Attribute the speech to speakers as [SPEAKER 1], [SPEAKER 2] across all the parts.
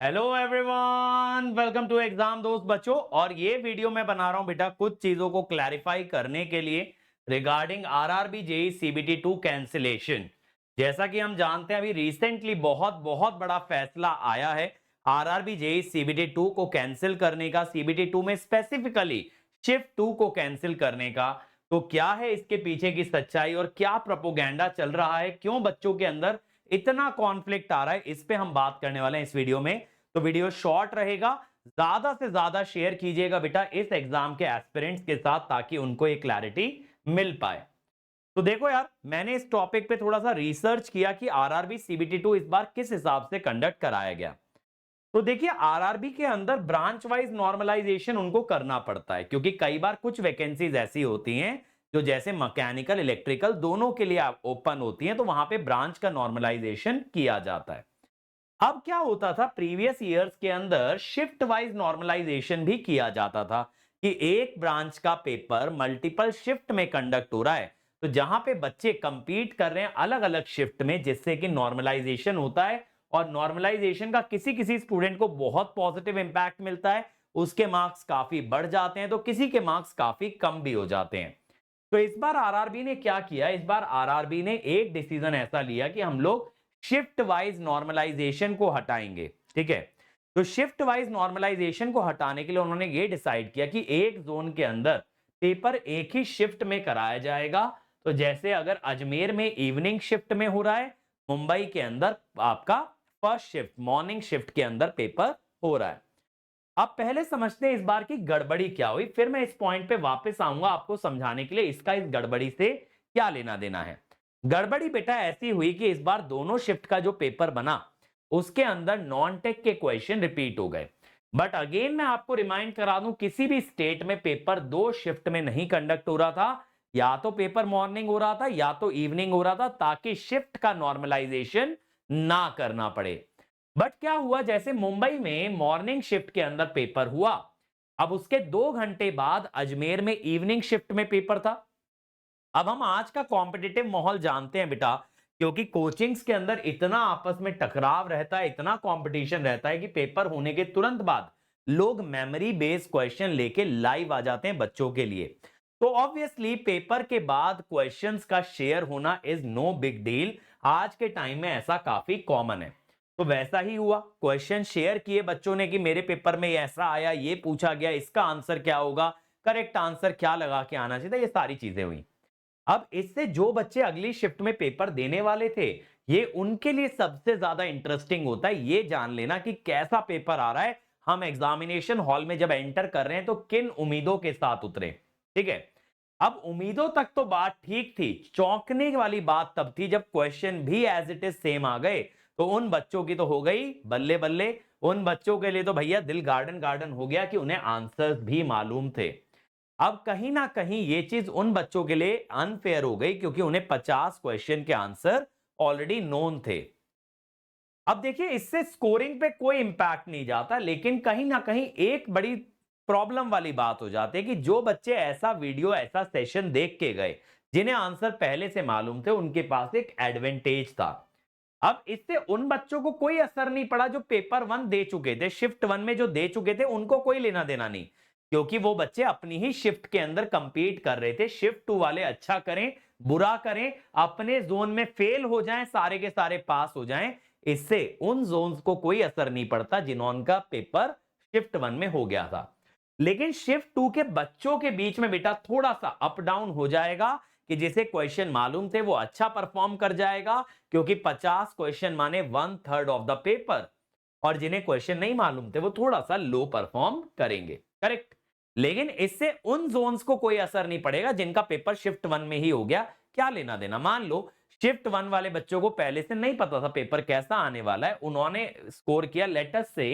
[SPEAKER 1] Hello everyone, welcome to exam दोस्त बच्चों। और ये वीडियो मैं बना रहा हूं बेटा कुछ चीजों को क्लैरिफाई करने के लिए regarding RRB JE CBT 2 cancellation. जैसा कि हम जानते हैं अभी रिसेंटली बहुत बहुत बड़ा फैसला आया है आरआरबी जेई सीबीटी 2 को कैंसिल करने का, सीबीटी 2 में स्पेसिफिकली शिफ्ट 2 को कैंसिल करने का। तो क्या है इसके पीछे की सच्चाई और क्या प्रोपोगेंडा चल रहा है, क्यों बच्चों के अंदर इतना कॉन्फ्लिक्ट आ रहा है, इस पे हम बात करने वाले हैं इस वीडियो में। तो वीडियो शॉर्ट रहेगा, ज्यादा से ज्यादा शेयर कीजिएगा बेटा इस एग्जाम के एस्पिरेंट्स के साथ ताकि उनको ये क्लैरिटी मिल पाए। तो देखो यार, मैंने इस टॉपिक पे थोड़ा सा रिसर्च किया कि आरआरबी सीबीटी 2 इस बार किस हिसाब से कंडक्ट कराया गया। तो देखिए, आरआरबी के अंदर ब्रांच वाइज नॉर्मलाइजेशन उनको करना पड़ता है क्योंकि कई बार कुछ वैकेंसीज ऐसी होती हैं जो जैसे मैकेनिकल इलेक्ट्रिकल दोनों के लिए ओपन होती हैं, तो वहां पे ब्रांच का नॉर्मलाइजेशन किया जाता है। अब क्या होता था, प्रीवियस ईयर्स के अंदर शिफ्ट वाइज नॉर्मलाइजेशन भी किया जाता था कि एक ब्रांच का पेपर मल्टीपल शिफ्ट में कंडक्ट हो रहा है, तो जहां पे बच्चे कंपीट कर रहे हैं अलग अलग शिफ्ट में, जिससे कि नॉर्मलाइजेशन होता है। और नॉर्मलाइजेशन का किसी किसी स्टूडेंट को बहुत पॉजिटिव इंपैक्ट मिलता है, उसके मार्क्स काफी बढ़ जाते हैं, तो किसी के मार्क्स काफी कम भी हो जाते हैं। तो इस बार आरआरबी ने क्या किया, इस बार आरआरबी ने एक डिसीजन ऐसा लिया कि हम लोग शिफ्ट वाइज नॉर्मलाइजेशन को हटाएंगे। ठीक है, तो शिफ्ट वाइज नॉर्मलाइजेशन को हटाने के लिए उन्होंने ये डिसाइड किया कि एक जोन के अंदर पेपर एक ही शिफ्ट में कराया जाएगा। तो जैसे अगर अजमेर में इवनिंग शिफ्ट में हो रहा है, मुंबई के अंदर आपका फर्स्ट शिफ्ट मॉर्निंग शिफ्ट के अंदर पेपर हो रहा है। अब पहले समझते हैं इस बार की गड़बड़ी क्या हुई, फिर मैं इस पॉइंट पे वापस आऊंगा आपको समझाने के लिए इसका इस गड़बड़ी से क्या लेना देना है। गड़बड़ी बेटा ऐसी हुई कि इस बार दोनों शिफ्ट का जो पेपर बना उसके अंदर नॉन टेक के क्वेश्चन रिपीट हो गए। बट अगेन मैं आपको रिमाइंड करा दूं, किसी भी स्टेट में पेपर दो शिफ्ट में नहीं कंडक्ट हो रहा था, या तो पेपर मॉर्निंग हो रहा था या तो इवनिंग हो रहा था, ताकि शिफ्ट का नॉर्मलाइजेशन ना करना पड़े। बट क्या हुआ, जैसे मुंबई में मॉर्निंग शिफ्ट के अंदर पेपर हुआ, अब उसके 2 घंटे बाद अजमेर में इवनिंग शिफ्ट में पेपर था। अब हम आज का कॉम्पिटिटिव माहौल जानते हैं बेटा, क्योंकि कोचिंग्स के अंदर इतना आपस में टकराव रहता है, इतना कंपटीशन रहता है कि पेपर होने के तुरंत बाद लोग मेमोरी बेस्ड क्वेश्चन लेके लाइव आ जाते हैं बच्चों के लिए। तो ऑब्वियसली पेपर के बाद क्वेश्चंस का शेयर होना इज नो बिग डील, आज के टाइम में ऐसा काफी कॉमन है। तो वैसा ही हुआ, क्वेश्चन शेयर किए बच्चों ने कि मेरे पेपर में ऐसा आया, ये पूछा गया, इसका आंसर क्या होगा, करेक्ट आंसर क्या लगा के आना चाहिए, ये सारी चीजें हुई। अब इससे जो बच्चे अगली शिफ्ट में पेपर देने वाले थे, ये उनके लिए सबसे ज्यादा इंटरेस्टिंग होता है ये जान लेना कि कैसा पेपर आ रहा है, हम एग्जामिनेशन हॉल में जब एंटर कर रहे हैं तो किन उम्मीदों के साथ उतरे। ठीक है, अब उम्मीदों तक तो बात ठीक थी, चौंकने वाली बात तब थी जब क्वेश्चन भी एज इट इज सेम आ गए, तो उन बच्चों की तो हो गई बल्ले बल्ले। उन बच्चों के लिए तो भैया दिल गार्डन गार्डन हो गया कि उन्हें आंसर्स भी मालूम थे। अब कहीं ना कहीं ये चीज उन बच्चों के लिए अनफेयर हो गई क्योंकि उन्हें 50 क्वेश्चन के आंसर ऑलरेडी नोन थे। अब देखिए, इससे स्कोरिंग पे कोई इंपैक्ट नहीं जाता, लेकिन कहीं ना कहीं एक बड़ी प्रॉब्लम वाली बात हो जाती है कि जो बच्चे ऐसा वीडियो ऐसा सेशन देख के गए जिन्हें आंसर पहले से मालूम थे, उनके पास एक एडवांटेज था। अब इससे उन बच्चों को कोई असर नहीं पड़ा जो पेपर वन दे चुके थे, शिफ्ट वन में जो दे चुके थे उनको कोई लेना देना नहीं, क्योंकि वो बच्चे अपनी ही शिफ्ट के अंदर कंपीट कर रहे थे। शिफ्ट टू वाले अच्छा करें बुरा करें, अपने जोन में फेल हो जाएं सारे के सारे पास हो जाएं, इससे उन जोन्स को कोई असर नहीं पड़ता जिनका पेपर शिफ्ट वन में हो गया था। लेकिन शिफ्ट टू के बच्चों के बीच में बेटा थोड़ा सा अप डाउन हो जाएगा कि जिसे क्वेश्चन मालूम थे वो अच्छा परफॉर्म कर जाएगा, क्योंकि 50 क्वेश्चन माने 1/3 ऑफ द पेपर, और जिन्हें क्वेश्चन नहीं मालूम थे वो थोड़ा सा लो परफॉर्म करेंगे। करेक्ट, लेकिन इससे उन जोन्स को कोई असर नहीं पड़ेगा जिनका पेपर शिफ्ट वन में ही हो गया। क्या लेना देना, मान लो शिफ्ट वन वाले बच्चों को पहले से नहीं पता था पेपर कैसा आने वाला है, उन्होंने स्कोर किया लेट अस से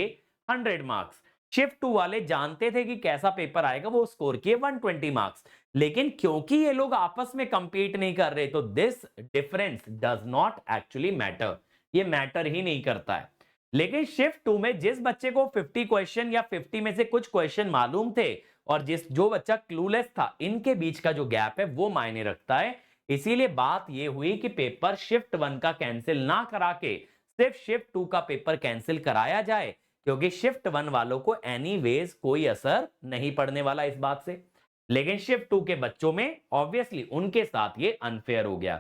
[SPEAKER 1] 100 मार्क्स। शिफ्ट टू वाले जानते थे कि कैसा पेपर आएगा, वो स्कोर किए 120 मार्क्स। लेकिन क्योंकि ये लोग आपस में कंपीट नहीं कर रहे, तो this difference does not actually matter, ये मैटर ही नहीं करता है। लेकिन शिफ्ट टू में जिस बच्चे को 50 क्वेश्चन या 50 में से कुछ क्वेश्चन मालूम थे और जो बच्चा क्लूलेस था, इनके बीच का जो गैप है वो मायने रखता है। इसीलिए बात ये हुई कि पेपर शिफ्ट वन का कैंसिल ना करा के सिर्फ शिफ्ट टू का पेपर कैंसिल कराया जाए, क्योंकि शिफ्ट 1 वालों को एनीवेज कोई असर नहीं पड़ने वाला इस बात से। लेकिन शिफ्ट 2 के बच्चों में ऑब्वियसली उनके साथ ये अनफेयर हो गया।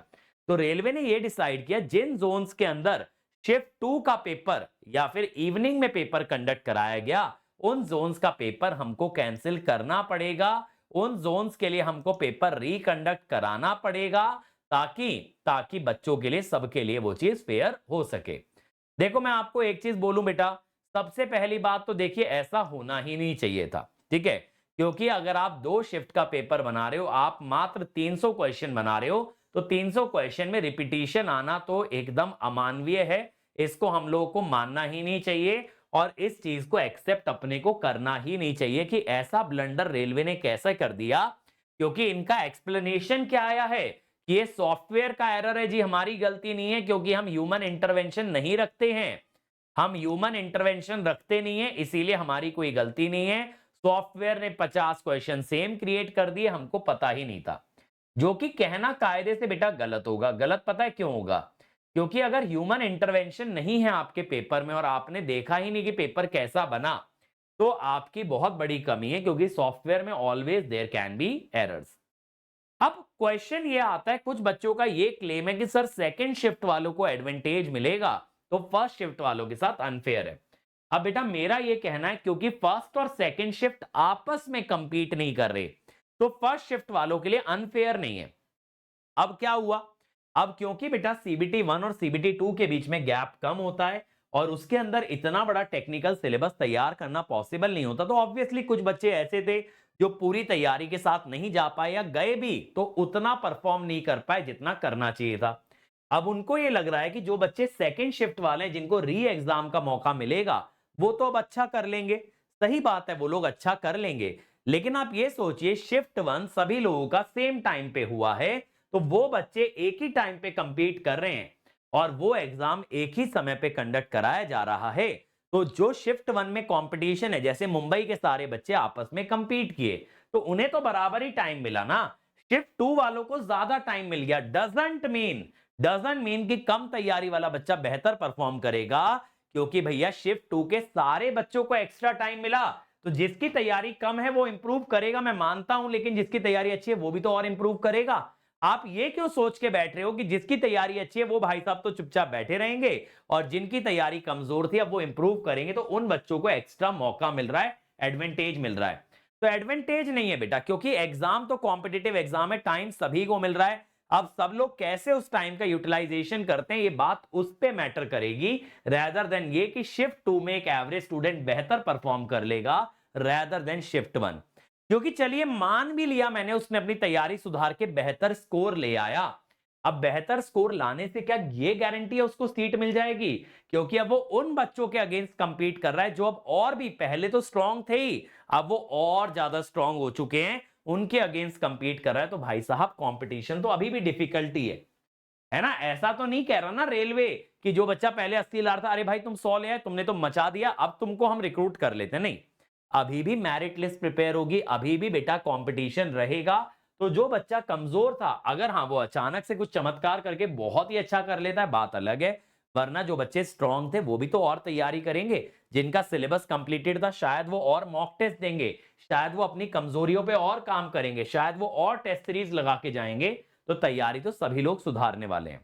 [SPEAKER 1] तो रेलवे ने ये डिसाइड किया जिन जोन्स के अंदर शिफ्ट 2 का पेपर या फिर इवनिंग में पेपर कंडक्ट कराया गया, उन जोन्स का पेपर हमको कैंसिल करना पड़ेगा, उन जोन्स के लिए हमको पेपर रिकंडक्ट कराना पड़ेगा, ताकि ताकि बच्चों के लिए, सबके लिए वो चीज फेयर हो सके। देखो मैं आपको एक चीज बोलूं बेटा, सबसे पहली बात तो देखिए ऐसा होना ही नहीं चाहिए था, ठीक है? क्योंकि अगर आप 2 शिफ्ट का पेपर बना रहे हो, आप मात्र 300 क्वेश्चन बना रहे हो, तो 300 क्वेश्चन में रिपीटिशन आना तो एकदम अमानवीय है। इसको हम लोगों को मानना ही नहीं चाहिए और इस चीज को एक्सेप्ट अपने को करना ही नहीं चाहिए कि ऐसा ब्लंडर रेलवे ने कैसे कर दिया। क्योंकि इनका एक्सप्लेनेशन क्या आया है कि ये सॉफ्टवेयर का एरर है जी, हमारी गलती नहीं है, क्योंकि हम ह्यूमन इंटरवेंशन नहीं रखते हैं, हम ह्यूमन इंटरवेंशन रखते नहीं है, इसीलिए हमारी कोई गलती नहीं है। सॉफ्टवेयर ने 50 क्वेश्चन सेम क्रिएट कर दिए, हमको पता ही नहीं था। जो कि कहना कायदे से बेटा गलत होगा। गलत पता है क्यों होगा? क्योंकि अगर ह्यूमन इंटरवेंशन नहीं है आपके पेपर में और आपने देखा ही नहीं कि पेपर कैसा बना, तो आपकी बहुत बड़ी कमी है, क्योंकि सॉफ्टवेयर में always there can be errors. अब क्वेश्चन ये आता है, कुछ बच्चों का ये क्लेम है कि सर सेकंड शिफ्ट वालों को एडवांटेज मिलेगा तो फर्स्ट शिफ्ट वालों के साथ अनफेयर है। अब बेटा मेरा ये कहना है, क्योंकि फर्स्ट और सेकंड शिफ्ट आपस में कंपीट नहीं कर रहे, तो फर्स्ट शिफ्ट वालों के लिए अनफेयर नहीं है। अब क्या हुआ? अब क्योंकि बेटा सीबीटी 1 और सीबीटी 2 के बीच में गैप कम होता है और उसके अंदर इतना बड़ा टेक्निकल सिलेबस तैयार करना पॉसिबल नहीं होता, तो ऑब्वियसली कुछ बच्चे ऐसे थे जो पूरी तैयारी के साथ नहीं जा पाए, या गए भी तो उतना परफॉर्म नहीं कर पाए जितना करना चाहिए था। अब उनको ये लग रहा है कि जो बच्चे सेकंड शिफ्ट वाले हैं, जिनको री एग्जाम का मौका मिलेगा, वो तो अब अच्छा कर लेंगे। सही बात है, वो लोग अच्छा कर लेंगे, लेकिन आप ये सोचिए शिफ्ट 1 सभी लोगों का सेम टाइम पे हुआ है, तो वो बच्चे एक ही टाइम पे कंपीट कर रहे हैं और वो एग्जाम एक ही समय पे कंडक्ट कराया जा रहा है। तो जो शिफ्ट 1 में कंपटीशन है, जैसे मुंबई के सारे बच्चे आपस में कंपीट किए, तो उन्हें तो बराबर ही टाइम मिला ना। शिफ्ट 2 वालों को ज्यादा टाइम मिल गया। डजंट मीन कि कम तैयारी वाला बच्चा बेहतर परफॉर्म करेगा, क्योंकि भैया शिफ्ट 2 के सारे बच्चों को एक्स्ट्रा टाइम मिला। तो जिसकी तैयारी कम है वो इंप्रूव करेगा, मैं मानता हूं, लेकिन जिसकी तैयारी अच्छी है वो भी तो और इंप्रूव करेगा। आप ये क्यों सोच के बैठ रहे हो कि जिसकी तैयारी अच्छी है वो भाई साहब तो चुपचाप बैठे रहेंगे और जिनकी तैयारी कमजोर थी अब वो इंप्रूव करेंगे, तो उन बच्चों को एक्स्ट्रा मौका मिल रहा है, एडवांटेज मिल रहा है। तो एडवांटेज नहीं है बेटा, क्योंकि एग्जाम तो कॉम्पिटिटिव एग्जाम है, टाइम सभी को मिल रहा है। अब सब लोग कैसे उस टाइम का यूटिलाइजेशन करते हैं, ये बात उस पे मैटर करेगी, रेदर देन ये कि शिफ्ट 2 में एक एवरेज स्टूडेंट बेहतर परफॉर्म कर लेगा रेदर देन शिफ्ट 1। क्योंकि चलिए मान भी लिया मैंने, उसने अपनी तैयारी सुधार के बेहतर स्कोर ले आया। अब बेहतर स्कोर लाने से क्या ये गारंटी है उसको सीट मिल जाएगी? क्योंकि अब वो उन बच्चों के अगेंस्ट कंपीट कर रहा है जो अब और भी, पहले तो स्ट्रांग थे ही, अब वो और ज्यादा स्ट्रांग हो चुके हैं, उनके अगेंस्ट कंपीट कर रहा है। तो भाई साहब कंपटीशन तो अभी भी डिफिकल्टी है ना? ऐसा तो नहीं कह रहा ना रेलवे कि जो बच्चा पहले 80 ला रहा था, अरे भाई तुम 100 ले आए, तुमने तो मचा दिया, अब तुमको हम रिक्रूट कर लेते। नहीं, अभी भी मेरिट लिस्ट प्रिपेयर होगी, अभी भी बेटा कंपटीशन रहेगा। तो जो बच्चा कमजोर था, अगर हाँ वो अचानक से कुछ चमत्कार करके बहुत ही अच्छा कर लेता है, बात अलग है, वरना जो बच्चे स्ट्रांग थे वो भी तो और तैयारी करेंगे। जिनका सिलेबस कंप्लीटेड था शायद वो और मॉक टेस्ट देंगे, शायद वो अपनी कमजोरियों पे और काम करेंगे, शायद वो और टेस्ट सीरीज लगा के जाएंगे। तो तैयारी तो सभी लोग सुधारने वाले हैं।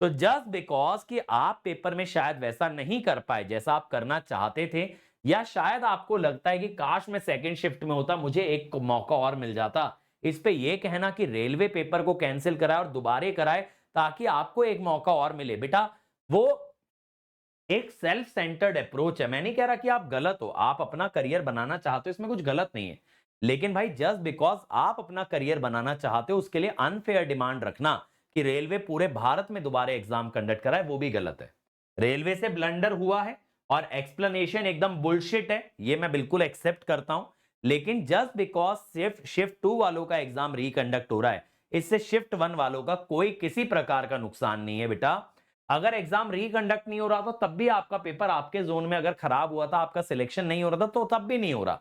[SPEAKER 1] तो जस्ट बिकॉज कि आप पेपर में शायद वैसा नहीं कर पाए जैसा आप करना चाहते थे, या शायद आपको लगता है कि काश मैं सेकंड शिफ्ट में होता, मुझे एक मौका और मिल जाता, इस पे ये कहना कि रेलवे पेपर को कैंसिल कराए और दोबारा कराए ताकि आपको एक मौका और मिले, बेटा वो एक सेल्फ सेंटर्ड अप्रोच है। मैं नहीं कह रहा कि आप गलत हो, आप अपना करियर बनाना चाहते हो, इसमें कुछ गलत नहीं है, लेकिन भाई जस्ट बिकॉज आप अपना करियर बनाना चाहते हो उसके लिए अनफेयर डिमांड रखना कि रेलवे पूरे भारत में दोबारा एग्जाम कंडक्ट कराए, वो भी गलत है। रेलवे से ब्लंडर हुआ है और एक्सप्लेनेशन एकदम बुलशिट है, ये मैं बिल्कुल एक्सेप्ट करता हूं, लेकिन जस्ट बिकॉज सिर्फ शिफ्ट 2 वालों का एग्जाम रिकंडक्ट हो रहा है, इससे शिफ्ट 1 वालों का कोई किसी प्रकार का नुकसान नहीं है बेटा। अगर एग्जाम रिकंडक्ट नहीं हो रहा था तब भी आपका पेपर आपके जोन में अगर खराब हुआ था, आपका सिलेक्शन नहीं हो रहा था, तो तब भी नहीं हो रहा।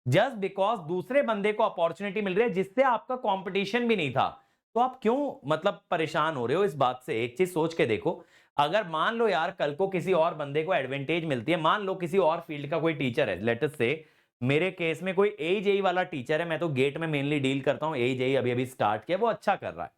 [SPEAKER 1] जस्ट बिकॉज दूसरे बंदे को अपॉर्चुनिटी मिल रही है जिससे आपका कंपटीशन भी नहीं था, तो आप क्यों मतलब परेशान हो रहे हो इस बात से? एक चीज सोच के देखो, अगर मान लो यार कल को किसी और बंदे को एडवांटेज मिलती है, मान लो किसी और फील्ड का कोई टीचर है, लेट अस से मेरे केस में कोई एजेई वाला टीचर है, मैं तो गेट में मेनली डील करता हूं, एजेई अभी अभी स्टार्ट किया, वो अच्छा कर रहा है,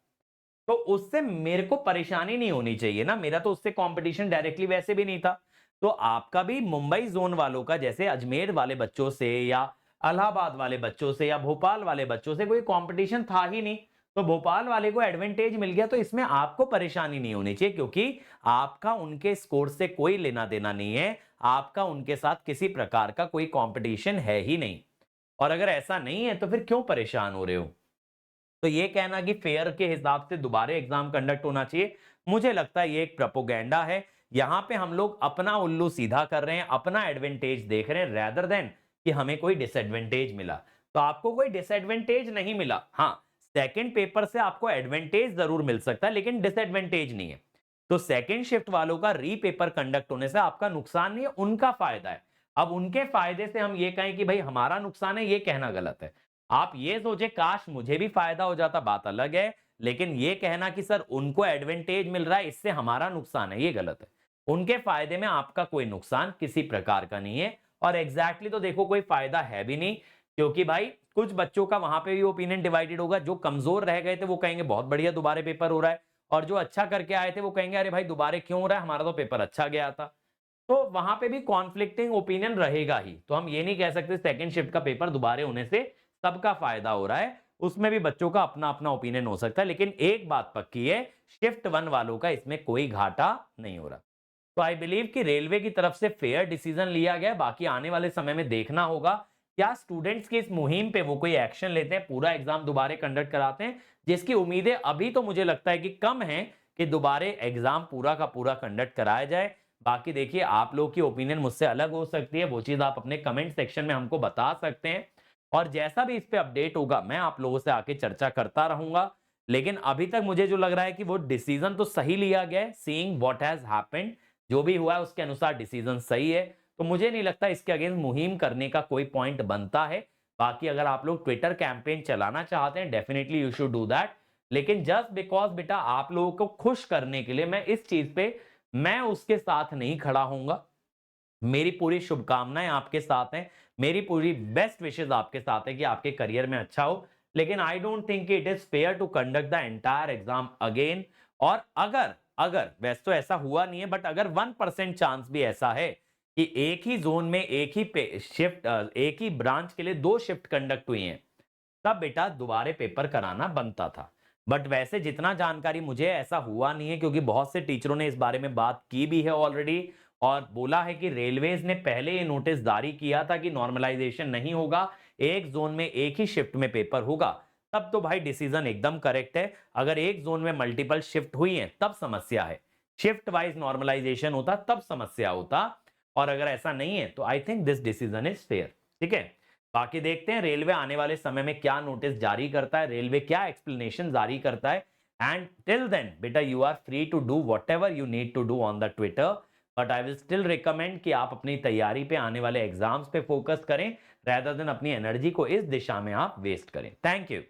[SPEAKER 1] तो उससे मेरे को परेशानी नहीं होनी चाहिए ना, मेरा तो उससे कंपटीशन डायरेक्टली वैसे भी नहीं था। तो आपका भी मुंबई जोन वालों का, जैसे अजमेर वाले बच्चों से या इलाहाबाद वाले बच्चों से या भोपाल वाले बच्चों से कोई कंपटीशन था ही नहीं, तो भोपाल वाले को एडवांटेज मिल गया, तो इसमें आपको परेशानी नहीं होनी चाहिए, क्योंकि आपका उनके स्कोर से कोई लेना देना नहीं है, आपका उनके साथ किसी प्रकार का कोई कंपटीशन है ही नहीं। और अगर ऐसा नहीं है तो फिर क्यों परेशान हो रहे हो? तो ये कहना कि फेयर के हिसाब से दोबारा एग्जाम कंडक्ट होना चाहिए, मुझे लगता है ये एक प्रोपोगेंडा है। यहां पे हम लोग अपना उल्लू सीधा कर रहे हैं, अपना एडवांटेज देख रहे हैं, रेदर देन कि हमें कोई डिसएडवांटेज मिला। तो आपको कोई डिसएडवांटेज नहीं मिला, हाँ सेकंड पेपर से आपको एडवांटेज जरूर मिल सकता है, लेकिन डिसएडवांटेज नहीं है। तो सेकंड शिफ्ट वालों का री पेपर कंडक्ट होने से आपका नुकसान नहीं है, उनका फायदा है। अब उनके फायदे से हम ये कहें कि भाई हमारा नुकसान है, ये कहना गलत है। आप ये सोचे काश मुझे भी फायदा हो जाता, बात अलग है, लेकिन ये कहना कि सर उनको एडवांटेज मिल रहा है इससे हमारा नुकसान है, ये गलत है। उनके फायदे में आपका कोई नुकसान किसी प्रकार का नहीं है, और एग्जैक्टली तो देखो कोई फायदा है भी नहीं, क्योंकि भाई कुछ बच्चों का वहां पे भी ओपिनियन डिवाइडेड होगा, जो कमजोर रह गए थे वो कहेंगे बहुत बढ़िया दोबारा पेपर हो रहा है, और जो अच्छा करके आए थे वो कहेंगे अरे भाई दोबारा क्यों हो रहा है, हमारा तो पेपर अच्छा गया था। तो वहां पे भी कॉन्फ्लिक्टिंग ओपिनियन रहेगा ही, तो हम ये नहीं कह सकते सेकंड शिफ्ट का पेपर दोबारा होने से सबका फायदा हो रहा है, उसमें भी बच्चों का अपना अपना ओपिनियन हो सकता है, लेकिन एक बात पक्की है, शिफ्ट वन वालों का इसमें कोई घाटा नहीं हो रहा। तो आई बिलीव कि रेलवे की तरफ से फेयर डिसीजन लिया गया, बाकी आने वाले समय में देखना होगा क्या स्टूडेंट्स की इस मुहिम पे वो कोई एक्शन लेते हैं, पूरा एग्जाम दोबारा कंडक्ट कराते हैं, जिसकी उम्मीदें अभी तो मुझे लगता है कि कम है कि दोबारा एग्जाम पूरा का पूरा कंडक्ट कराया जाए। बाकी देखिए आप लोग की ओपिनियन मुझसे अलग हो सकती है, वो चीज आप अपने कमेंट सेक्शन में हमको बता सकते हैं, और जैसा भी इस पे अपडेट होगा मैं आप लोगों से आके चर्चा करता रहूंगा। लेकिन अभी तक मुझे जो लग रहा है कि वो डिसीजन तो सही लिया गया है, सीइंग व्हाट हैज हैपेंड, जो भी हुआ है उसके अनुसार डिसीजन सही है, तो मुझे नहीं लगता इसके अगेंस्ट मुहिम करने का कोई पॉइंट बनता है। बाकी अगर आप लोग ट्विटर कैंपेन चलाना चाहते हैं definitely you should do that, लेकिन जस्ट बिकॉज बेटा आप लोगों को खुश करने के लिए मैं इस चीज पे मैं उसके साथ नहीं खड़ा होऊंगा। मेरी पूरी शुभकामनाएं आपके साथ हैं, मेरी पूरी बेस्ट विशेस आपके साथ है कि आपके करियर में अच्छा हो, लेकिन I don't think it is fair to conduct the entire exam again. और अगर अगर वैसे तो ऐसा हुआ नहीं है, बट अगर 1% चांस भी ऐसा है कि एक ही जोन में एक ही शिफ्ट एक ही ब्रांच के लिए 2 शिफ्ट कंडक्ट हुई हैं, तब बेटा दोबारा पेपर कराना बनता था। बट वैसे जितना जानकारी मुझे ऐसा हुआ नहीं है, क्योंकि बहुत से टीचरों ने इस बारे में बात की भी है ऑलरेडी, और बोला है कि रेलवेज ने पहले ये नोटिस जारी किया था कि नॉर्मलाइजेशन नहीं होगा, एक जोन में एक ही शिफ्ट में पेपर होगा, तब तो भाई डिसीजन एकदम करेक्ट है। अगर एक जोन में मल्टीपल शिफ्ट हुई हैं तब समस्या है, शिफ्ट वाइज नॉर्मलाइजेशन होता तब समस्या होता, और अगर ऐसा नहीं है तो I think this decision is fair. ठीक है, बाकी देखते हैं रेलवे आने वाले समय में क्या नोटिस जारी करता है, रेलवे क्या एक्सप्लेनेशन जारी करता है, एंड टिल देन बेटा you are free to do whatever you need to do on the Twitter, but I will still recommend कि आप अपनी तैयारी पे आने वाले एग्जाम्स पे फोकस करें, rather देन अपनी एनर्जी को इस दिशा में आप वेस्ट करें। Thank you.